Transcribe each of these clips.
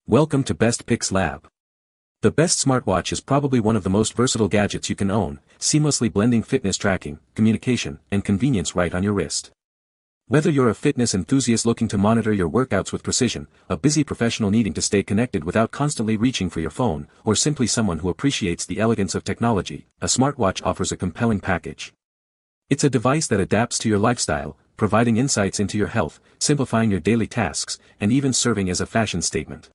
Welcome to Best Picks Lab. The best smartwatch is probably one of the most versatile gadgets you can own, seamlessly blending fitness tracking, communication, and convenience right on your wrist. Whether you're a fitness enthusiast looking to monitor your workouts with precision, a busy professional needing to stay connected without constantly reaching for your phone, or simply someone who appreciates the elegance of technology, a smartwatch offers a compelling package. It's a device that adapts to your lifestyle, providing insights into your health, simplifying your daily tasks, and even serving as a fashion statement.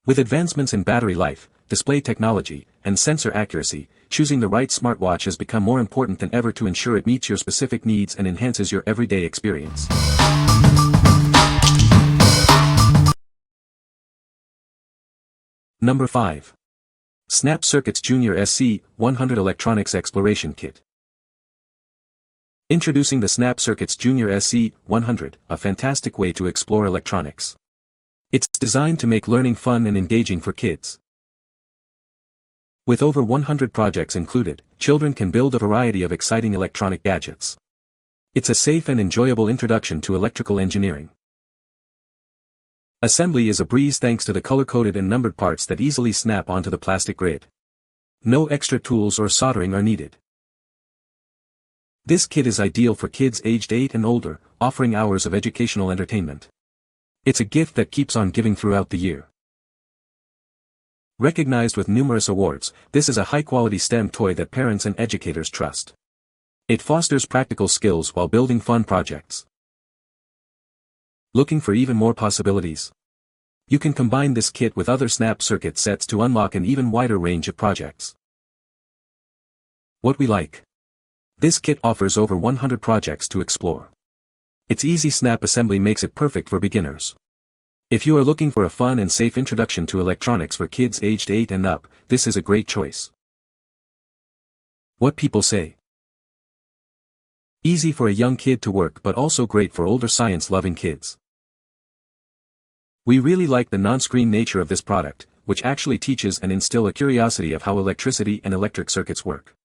With advancements in battery life, display technology, and sensor accuracy, choosing the right smartwatch has become more important than ever to ensure it meets your specific needs and enhances your everyday experience. Number 5. Snap Circuits Junior SC100 Electronics Exploration Kit. Introducing the Snap Circuits Junior SC100, a fantastic way to explore electronics. It's designed to make learning fun and engaging for kids. With over 100 projects included, children can build a variety of exciting electronic gadgets. It's a safe and enjoyable introduction to electrical engineering. Assembly is a breeze thanks to the color-coded and numbered parts that easily snap onto the plastic grid. No extra tools or soldering are needed. This kit is ideal for kids aged 8 and older, offering hours of educational entertainment. It's a gift that keeps on giving throughout the year. Recognized with numerous awards, this is a high-quality STEM toy that parents and educators trust. It fosters practical skills while building fun projects. Looking for even more possibilities? You can combine this kit with other Snap Circuit sets to unlock an even wider range of projects. What we like. This kit offers over 100 projects to explore. Its easy snap assembly makes it perfect for beginners. If you are looking for a fun and safe introduction to electronics for kids aged 8 and up, this is a great choice. What people say. Easy for a young kid to work but also great for older science-loving kids. We really like the non-screen nature of this product, which actually teaches and instills a curiosity of how electricity and electric circuits work.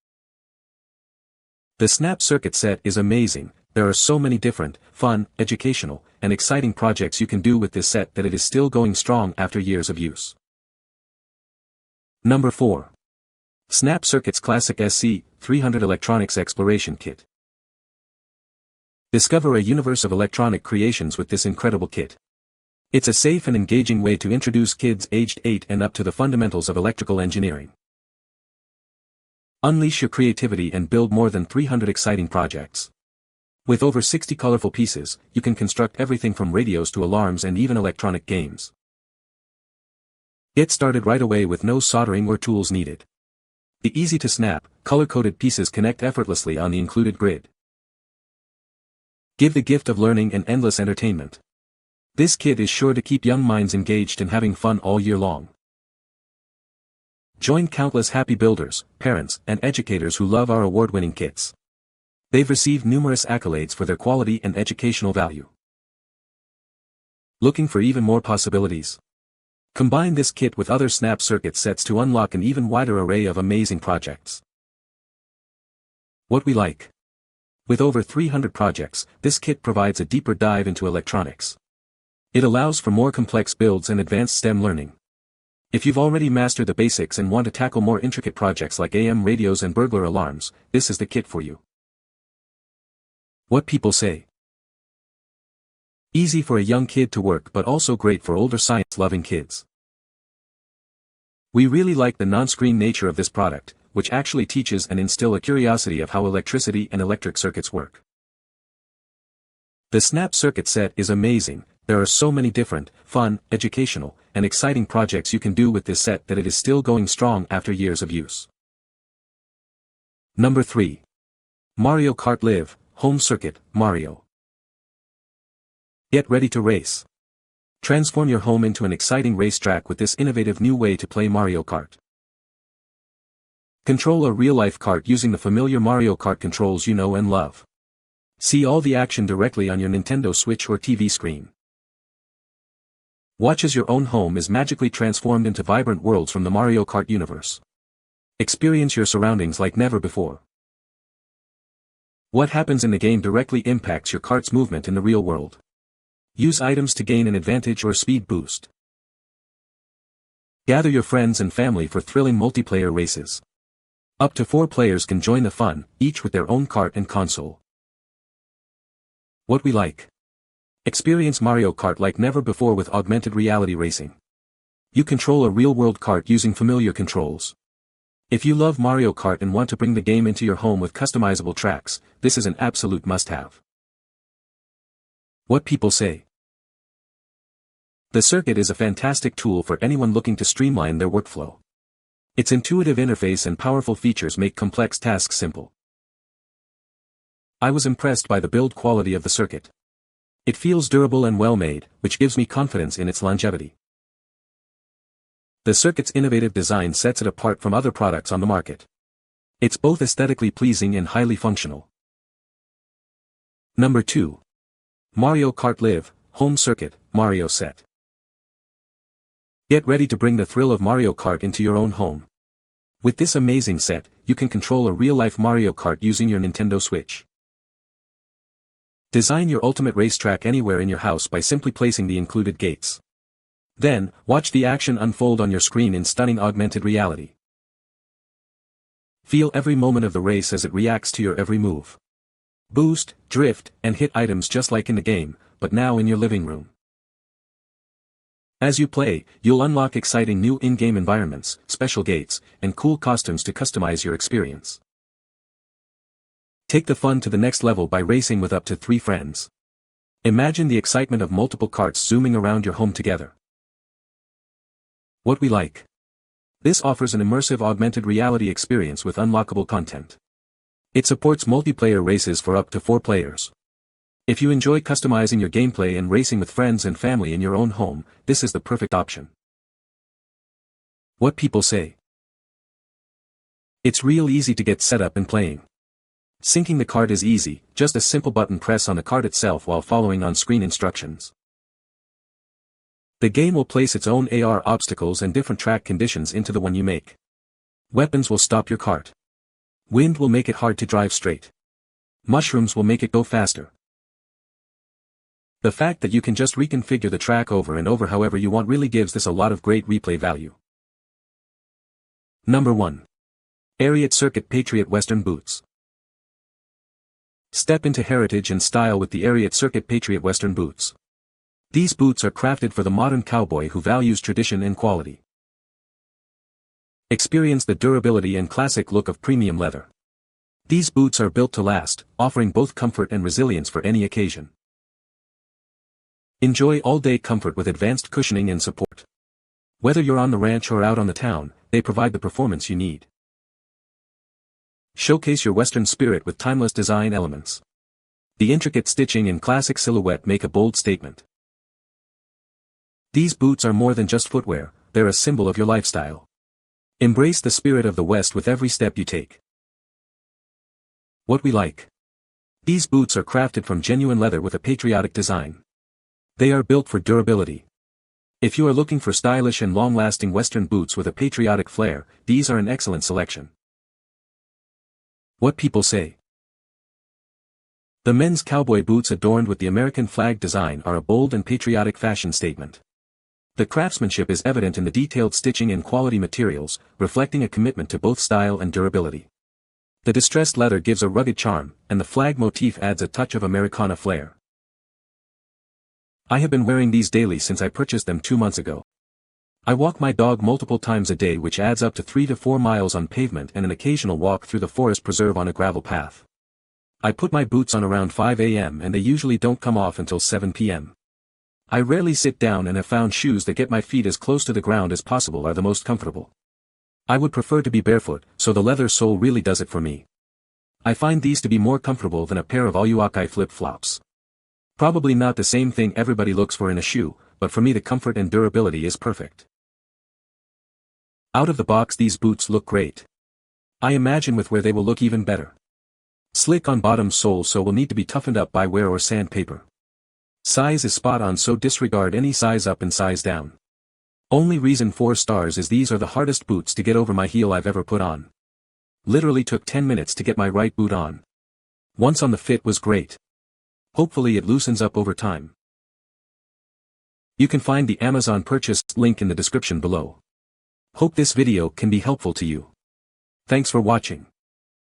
The Snap Circuit set is amazing. There are so many different, fun, educational, and exciting projects you can do with this set that it is still going strong after years of use. Number 4. Snap Circuits Classic SC300 Electronics Exploration Kit. Discover a universe of electronic creations with this incredible kit. It's a safe and engaging way to introduce kids aged 8 and up to the fundamentals of electrical engineering. Unleash your creativity and build more than 300 exciting projects. With over 60 colorful pieces, you can construct everything from radios to alarms and even electronic games. Get started right away with no soldering or tools needed. The easy-to-snap, color-coded pieces connect effortlessly on the included grid. Give the gift of learning and endless entertainment. This kit is sure to keep young minds engaged and having fun all year long. Join countless happy builders, parents, and educators who love our award-winning kits. They've received numerous accolades for their quality and educational value. Looking for even more possibilities? Combine this kit with other Snap Circuit sets to unlock an even wider array of amazing projects. What we like. With over 300 projects, this kit provides a deeper dive into electronics. It allows for more complex builds and advanced STEM learning. If you've already mastered the basics and want to tackle more intricate projects like AM radios and burglar alarms, this is the kit for you. What people say. Easy for a young kid to work but also great for older science-loving kids. We really like the non-screen nature of this product, which actually teaches and instills a curiosity of how electricity and electric circuits work. The Snap Circuit set is amazing. There are so many different, fun, educational, and exciting projects you can do with this set that it is still going strong after years of use. Number 3. Mario Kart Live, Home Circuit, Mario. Get ready to race. Transform your home into an exciting racetrack with this innovative new way to play Mario Kart. Control a real-life kart using the familiar Mario Kart controls you know and love. See all the action directly on your Nintendo Switch or TV screen. Watch as your own home is magically transformed into vibrant worlds from the Mario Kart universe. Experience your surroundings like never before. What happens in the game directly impacts your kart's movement in the real world. Use items to gain an advantage or speed boost. Gather your friends and family for thrilling multiplayer races. Up to 4 players can join the fun, each with their own kart and console. What we like. Experience Mario Kart like never before with augmented reality racing. You control a real-world kart using familiar controls. If you love Mario Kart and want to bring the game into your home with customizable tracks, this is an absolute must-have. What people say. The circuit is a fantastic tool for anyone looking to streamline their workflow. Its intuitive interface and powerful features make complex tasks simple. I was impressed by the build quality of the circuit. It feels durable and well-made, which gives me confidence in its longevity. The circuit's innovative design sets it apart from other products on the market. It's both aesthetically pleasing and highly functional. Number 2. Mario Kart Live, Home Circuit, Mario Set. Get ready to bring the thrill of Mario Kart into your own home. With this amazing set, you can control a real-life Mario Kart using your Nintendo Switch. Design your ultimate racetrack anywhere in your house by simply placing the included gates. Then, watch the action unfold on your screen in stunning augmented reality. Feel every moment of the race as it reacts to your every move. Boost, drift, and hit items just like in the game, but now in your living room. As you play, you'll unlock exciting new in-game environments, special gates, and cool costumes to customize your experience. Take the fun to the next level by racing with up to 3 friends. Imagine the excitement of multiple karts zooming around your home together. What we like. This offers an immersive augmented reality experience with unlockable content. It supports multiplayer races for up to 4 players. If you enjoy customizing your gameplay and racing with friends and family in your own home, this is the perfect option. What people say. It's real easy to get set up and playing. Syncing the kart is easy, just a simple button press on the kart itself while following on-screen instructions. The game will place its own AR obstacles and different track conditions into the one you make. Weapons will stop your kart. Wind will make it hard to drive straight. Mushrooms will make it go faster. The fact that you can just reconfigure the track over and over however you want really gives this a lot of great replay value. Number 1. Ariat Circuit Patriot Western Boots. Step into heritage and style with the Ariat Circuit Patriot Western Boots. These boots are crafted for the modern cowboy who values tradition and quality. Experience the durability and classic look of premium leather. These boots are built to last, offering both comfort and resilience for any occasion. Enjoy all-day comfort with advanced cushioning and support. Whether you're on the ranch or out on the town, they provide the performance you need. Showcase your Western spirit with timeless design elements. The intricate stitching and classic silhouette make a bold statement. These boots are more than just footwear, they're a symbol of your lifestyle. Embrace the spirit of the West with every step you take. What we like. These boots are crafted from genuine leather with a patriotic design. They are built for durability. If you are looking for stylish and long-lasting Western boots with a patriotic flair, these are an excellent selection. What people say. The men's cowboy boots adorned with the American flag design are a bold and patriotic fashion statement. The craftsmanship is evident in the detailed stitching and quality materials, reflecting a commitment to both style and durability. The distressed leather gives a rugged charm, and the flag motif adds a touch of Americana flair. I have been wearing these daily since I purchased them 2 months ago. I walk my dog multiple times a day, which adds up to 3 to 4 miles on pavement and an occasional walk through the forest preserve on a gravel path. I put my boots on around 5 a.m. and they usually don't come off until 7 p.m. I rarely sit down and have found shoes that get my feet as close to the ground as possible are the most comfortable. I would prefer to be barefoot, so the leather sole really does it for me. I find these to be more comfortable than a pair of Ayuakai flip-flops. Probably not the same thing everybody looks for in a shoe, but for me the comfort and durability is perfect. Out of the box these boots look great. I imagine with wear they will look even better. Slick on bottom sole, so will need to be toughened up by wear or sandpaper. Size is spot on, so disregard any size up and size down. Only reason 4 stars is these are the hardest boots to get over my heel I've ever put on. Literally took 10 minutes to get my right boot on. Once on the fit was great. Hopefully it loosens up over time. You can find the Amazon purchase link in the description below. Hope this video can be helpful to you. Thanks for watching.